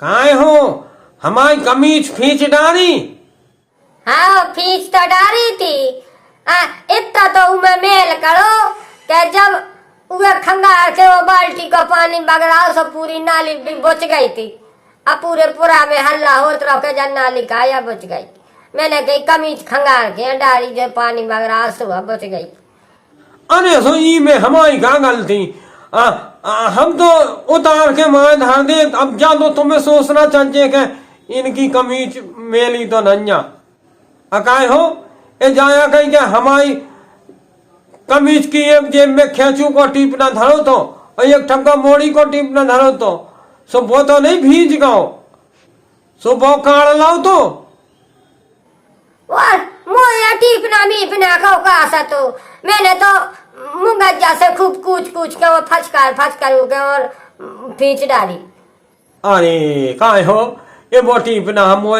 काय हो हमारी कमीज खींच डाली। हाँ फीस तो डाली थी। इतना तो उमे मेल करो कि जब उहे खंगार के वो बाल्टी का पानी बगड़ाओ सब पूरी नाली भी बुझ गई थी। अब पूरे पूरा में हल्ला होत रहो के जब नाली का या बुझ गई। मैंने कही कमीज खंगार के डाली जो पानी बगड़ा सुबह बुझ गई। अरे सो ई में हमारी क्या गलती। हम तो उतार के मार धार दे। अब जा तो तुम्हें सोचना चाहिए कि इनकी कमीज मेली तो नन्या अकाय हो ए जाया कहीं के हमारी कमीज की एक जेब में खेचू को टीप ना धरो तो और एक ठप्पा मोड़ी को टीप ना धरो तो सो वो तो नहीं भीज गाओ सो वो काढ़ लाओ तो और मोया टीपना मीपना का कासा तो मैंने तो मुंगजा से खूब कूच कूच के वो फचकार के और खींच डाली। अरे काय हो ये वो टीपना हम वो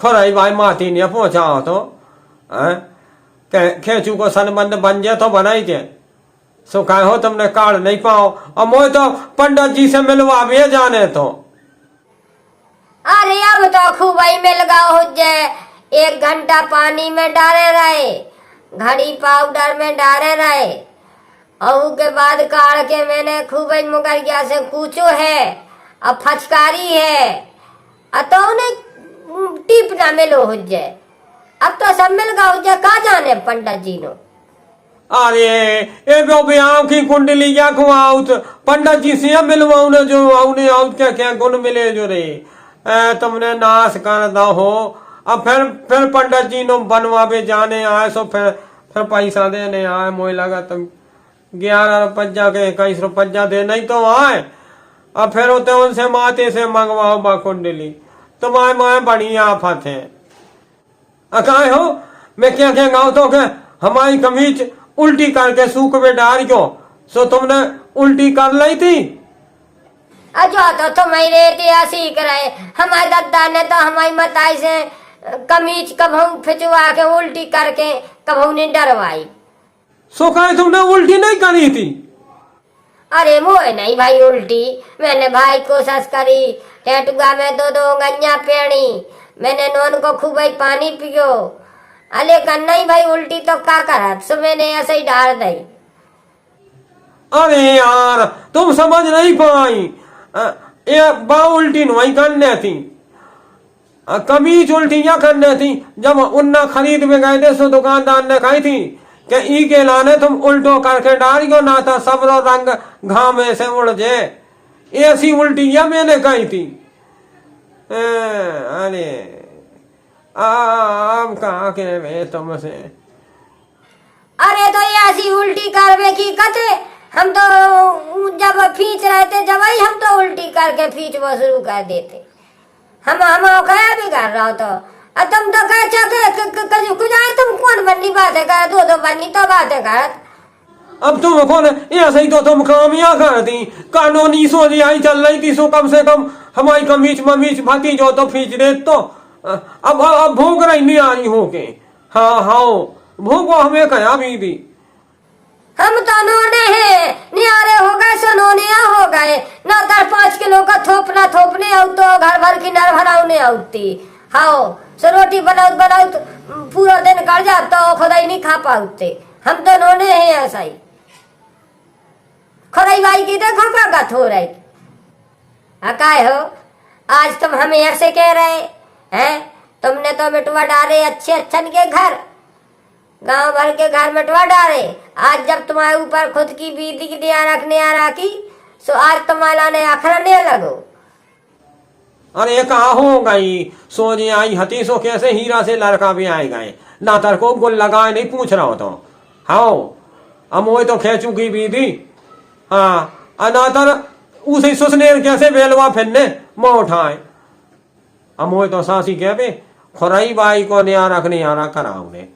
खोराई भाई माती ने पहुंचाओ तो खेचू को सनबंद बन जाए तो बनाई दे सो काय हो तुमने काढ़ नहीं पाओ और मोए तो पंडित जी से मिलवा भी जाने तो। अरे अब तो खूब ही मिल गया हो जाए। 1 घंटा पानी में डाले रहे घड़ी पाउडर में डाले रहे और उसके बाद काढ़ के मैंने खूब ही मुगरिया से कूचो है अब फचकारी है तो उन्हें टिप ना मिलो हो जाए। अब तो सब मिल गया हो जाए कहा जाने पंडित जी नो। अरे ये ब्याह की कुंडली क्या खुआउत पंडित जी से मिलवाऊ ने जो आउने आउत क्या गुण मिले जो रे तुमने नाश कर दो हो। अब फिर पंडित जी नो बनवा भी जाने आए सो फिर पैसा देने आए मोई लगा तुम 11 रुपया के 21 रुपया दे नहीं तो आए। अब फिर होते उनसे माते से मंगवाओ बा कुंडली तुम्हारे माए बढ़िया आफत है। अकाय हो मैं क्या गाँव तो के हमारी कमीज उल्टी करके सूख में डाल क्यों सो तुमने उल्टी कर ली थी। अजो तो तुम्हारे सीख रहे हमारे दादा ने तो हमारी मताई से कमीज कभू फिचवा के उल्टी करके कभू ने डरवाई। सो कहे तुमने उल्टी नहीं करी थी। अरे मोए नहीं भाई उल्टी मैंने भाई कोशिश करी टेटुआ में 2 गंजा पेड़ी मैंने नोन को खूब ही पानी पियो अले कर नहीं भाई उल्टी तो क्या करा सो मैंने ऐसे ही डाल दी। अरे यार तुम समझ नहीं पाई ये बा उल्टी नहीं करने थी कमीज उल्टियां करने थी। जब उन्ना खरीद में गए थे सो दुकानदार ने कही थी कि ई के लाने तुम उल्टो करके डालियो ना था सबरो रंग घाम से उड़ जाए ऐसी उल्टियां मैंने कही थी। अरे अब कहा के वे तुमसे। अरे तो ऐसी उल्टी करवे की कथे हम तो जब खींच रहे थे जब ही हम तो उल्टी करके खींचवा शुरू कर देते। हम कया भी कर रहा हो तो तुम तो कह कुछ तुम कौन बन्नी बातें कर 2 बन्नी तो बातें कर। अब तुम कौन ऐसे ही तो तुम कामिया कर दी कानूनी सोच आई चल रही थी सो कम से कम हमारी कमीज ममीज भाती जो तो खींच दे तो अब भूख रही नहीं आ रही हो के। हाँ हाँ भूख हमें कया भी दी। हम तो नोने हैं नियारे हो गए सो नोनिया हो गए न 5 किलो का थोपने आउ तो घर भर की नर भराउने आउती। हाँ सो रोटी बनाओ पूरा दिन कर जा तो खुदा ही नहीं खा पाते। हम तो नोने हैं ऐसा ही खोराई भाई की देखो का थो रही अकाय हो आज तुम हमें ऐसे कह रहे हैं। तुमने तो मिटवा डाले अच्छे अच्छन के घर गांव भर के घर मिटवा डाले। आज जब तुम्हारे ऊपर खुद की बीती की दिया रखने आ रखी सो आज तुम्हारा ने अखरने लगो। अरे कहा हो गई सोने आई हती सो कैसे हीरा से लड़का भी आए गए ना तर को गुल लगाए नहीं पूछ रहा हो तो। हाँ अमोए तो खेचू की भी थी। हाँ अनातर उसे सुसनेर कैसे बेलवा फिरने मोह उठाए अमोए तो सासी कह पे खुराई बाई को न्या रखने आरा कराऊने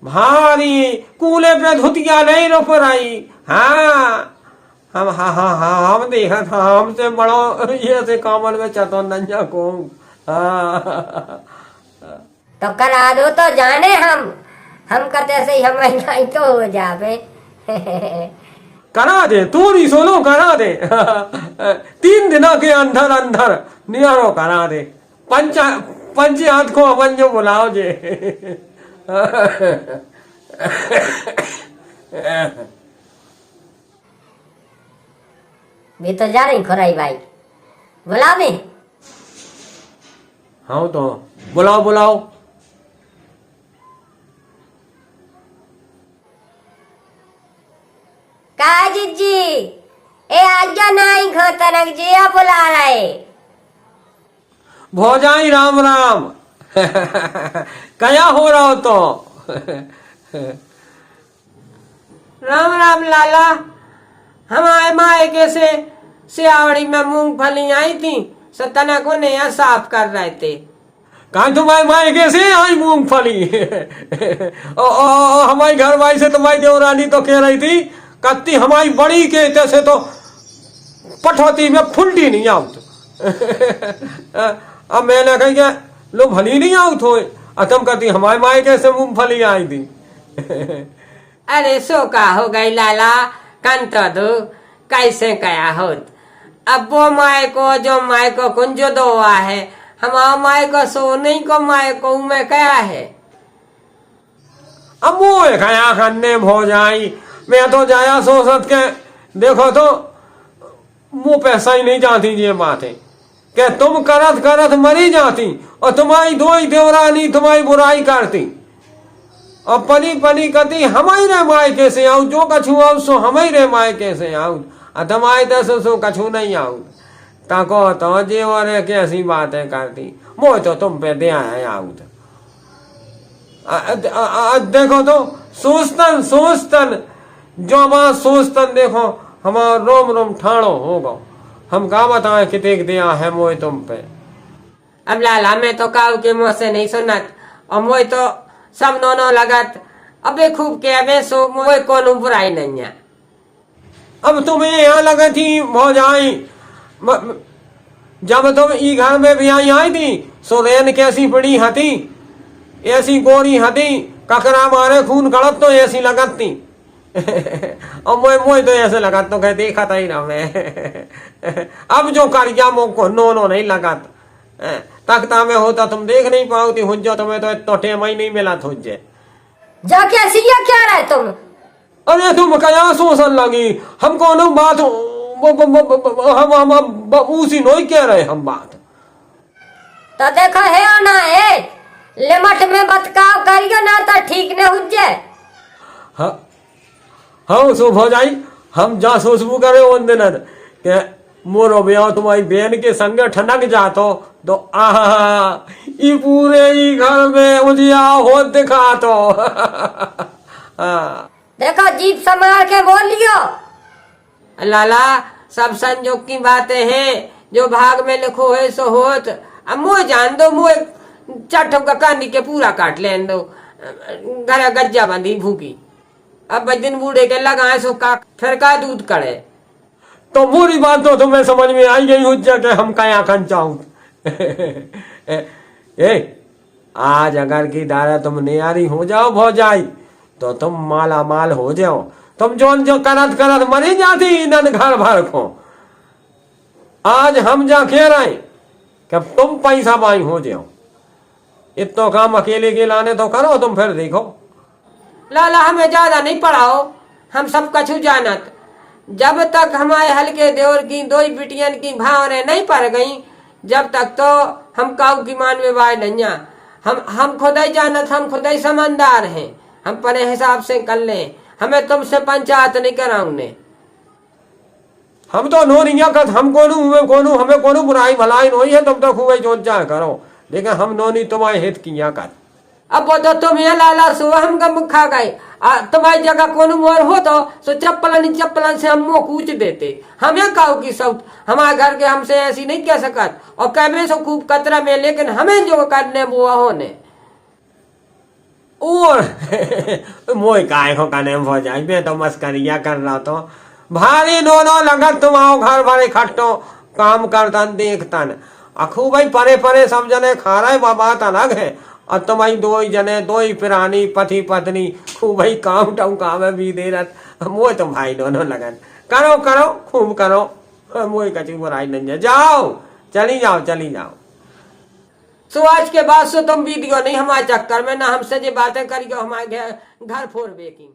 भारी कूले पे धुतिया नहीं रुक रही। हाँ हम देखा था हमसे बड़ो ये से कामल में चतो नंजा को। तो करा दो तो जाने हम करते से हम तो हो जावे। करा दे, तू नहीं सोलो करा दे। 3 दिनों के अंदर अंदर नियारो करा दे। पंचायत को अपन जो बुलाओ जे। मैं तो जा रही खोराई भाई, बुला दे। हाँ तो बुलाओ बुलाओ। काजी जी, ए आज्ञा नहीं खतरक जी बुला रहे। भौजाई राम राम। क्या हो रहा हो तो? राम राम लाला, हमारे मायके से सियावड़ी में मूंगफली आई थी, सतना को नया साफ कर रहे थे। कहा तुम्हारे मायके से आई मूंगफली? हमारी घर वाली से तुम्हारी देवरानी तो कह रही थी कत्ती हमारी बड़ी के तैसे तो पठौती में फुलटी नहीं आउत। अब मैंने कही क्या लो भली नहीं आउत हो, तुम कहती हमारे मायके से मूंगफली आई थी। अरे सो का हो गई लाला, कन तो दो कैसे कया होत। अब वो माय को जो माय को कुंजो दोआ है, हमारा माय को सो नहीं को माय को में कया है। अब वो खया करने भौजाई, मैं तो जाया सोचत के देखो तो मुँह पैसा ही नहीं जाती ये बातें कि तुम करत करत मरी जाती और तुम्हारी दो ही देवरानी तुम्हारी बुराई करती और पनी पनी करती हमारी रे मायके से आऊ, जो कछु आऊ सो हमारी रे मायके से आऊ, तुम्हारी तरह सो कछु नहीं आऊ। तको तो जेवर है कैसी बातें करती, मोह तो तुम पे दे आया आऊ। देखो तो सोचतन जो हमारा सोचतन देखो हमारा रोम रोम ठाणो होगा। हम का बताएं कितने दिया है मोह तुम पे। अब लाला मैं तो काऊ के मुँह से नहीं सुनत, और मोह तो सब नोनो लगत। अबे खूब के अबे सो मोह कोनो बुराई नहीं है। अब तुम्हें यहाँ लगा थी भौजाई, जब तुम ई घर में भी आई थी सो रेन कैसी पड़ी हती, ऐसी गोरी हती, ककरा मारे खून कड़त तो ऐसी लगत थी। और मोह तो ऐसे लगत तो कह देखा था ही ना मैं। अब जो करिया मोको नो नहीं लगत, तख्ता में होता तुम देख नहीं पाओ थी, हुज्जो तुम्हें तो टेम ही नहीं मिला हुज्जे। जाके ऐसिया क्या रहे तुम? अरे तुम क्या सोचन लगी, हम कोनो बात हम उसी नहीं कह रहे हम बात। तो देखो है ना है लिमट में बतकाव करियो ना तो ठीक न हुज्जे। हाँ सो भौजाई, हम जा सोचबू करे उन दिन के मोरो ब्याह तुम्हारी बहन के संग ठनक जातो तो आहा ई पूरे ही घर में उजिया हो दिखा तो। देखो जीप संभाल के बोलियो। लाला सब संजोग की बातें हैं, जो भाग में लिखो है सो होत। अब मुँह जान दो, मुँह चट्टो का कांदी के पूरा काट लेन दो, घर गज्जा बंधी भूखी। अब दिन बूढ़े के लगाए सो का फिर का दूध कड़े। तो पूरी बात तो तुम्हें समझ में आई गई हुज्जा के हम क्या कर चाहूं। आज अगर की दारा तुम नियारी हो जाओ भौजाई तो तुम माला माल हो जाओ। तुम जो करत करत मरी जाती इन घर भर को, आज हम जा कह रहे कि तुम पैसा बाई हो जाओ। इतना काम अकेले के लाने तो करो, तुम फिर देखो। लाला हमें ज्यादा नहीं पढ़ाओ, हम सब कछु जानत। जब तक हमारे हल्के देवर की दो बिटियन की भावने नहीं पड़ गई, जब तक तो हम काऊ की मान में बाय नहीं। हम खुद ही जानत, हम खुद ही समझदार हैं, हम अपने हिसाब से कर लें। हमें तुमसे पंचायत नहीं कराऊंगे। हम तो नो नहीं कर, हम कोनो हमें कोनो बुराई भलाई नहीं है, तुम तो खूब सोचा करो, लेकिन हम नो नहीं तुम्हारे हित किया कर। अब वो तो तुम यहाँ लाला सो हम गम खा गए। तुम्हारी जगह कोनो मोर हो तो सो चप्पलन से हम मुँह कूच देते। हमें काऊ की सौत, हमारे घर के हमसे ऐसी नहीं कह सकत, और कैमरे से खूब कतरा में, लेकिन हमें जो करने वो होने। और मोई काय को कने हो जाए, मैं तो मस्करिया कर रहा तो भारी दोनों लगत तुम आओ घर भरे खट्टो काम करतन देखतन। अखू भाई परे परे सब जने खा रहे बात अलग है, और तुम्हारी दो ही जने दो ही पिरानी पति पत्नी खूब भाई काम टाऊ काम भी दे रहा मोए तुम भाई दोनों लगन करो करो खूब करो मोए कछु बुराई नहीं जाओ चली जाओ। सो आज के बाद से तुम वीडियो नहीं हमारे चक्कर में ना हमसे जो बातें करी हमारे घर फोड़ बेकी।